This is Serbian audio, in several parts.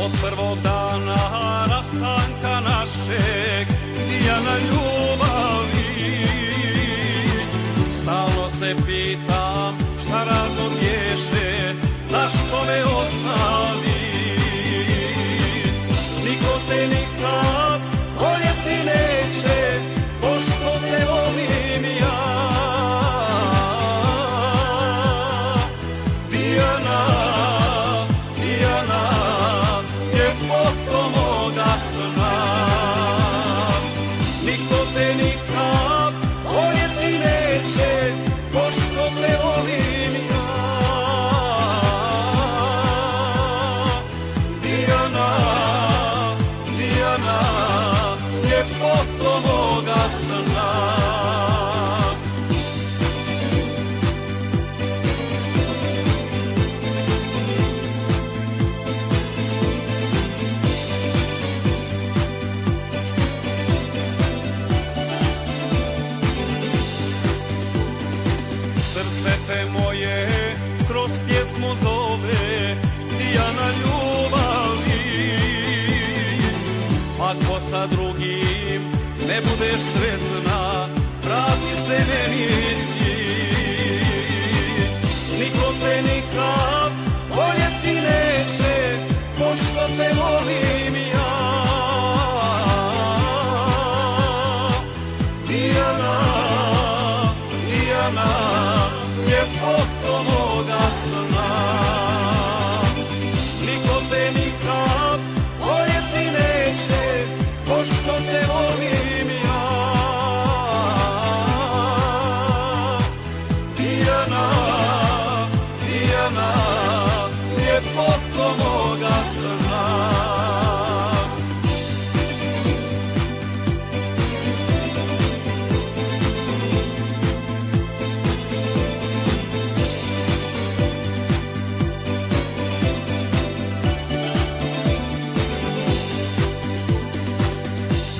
Od prvog dana rastanka našeg, Dijana ljubavi, stalno se pitam šta razlog bješe, zašto me ostavi. Niko te nikad voljeti neće, pošto te volim ja. Dijana, Dijana, ljepoto moga sna. Niko te nikad voljeti neće, pošto te volim ja. Dijana, Dijana, ljepoto moga sna. Srce te moje kroz pjesmu zove, Dijana ljubavi. Ako sa drugim ne budeš sretna, vrati se meni ti. Niko te nikad voljeti neće, pošto te volim ja. Dijana, Dijana, ljepoto moga sna. Niko te nikad voljeti neće, pošto te volim ja. Dijana, Dijana, ljepoto moga sna.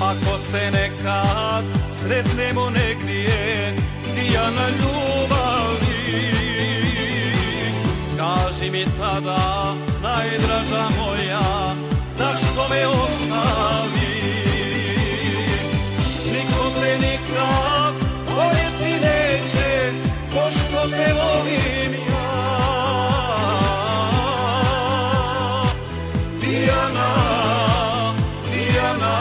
Ako se nekad sretnemo negdje, Dijana ljubavi, kaži mi tada, najdraža moja, zašto me ostavi. Niko te nikad voljeti neće, pošto te volim ja. Dijana, Dijana,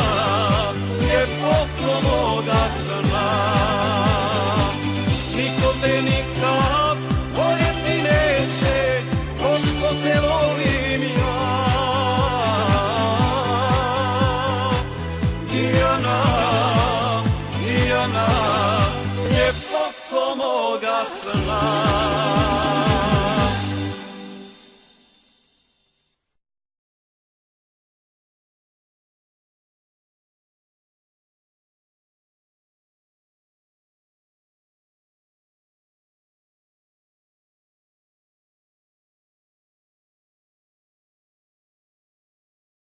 ljepoto moga sna. Niko te nikad voljeti neće, pošto te volim ja. Dijana, Dijana, ljepoto moga sna.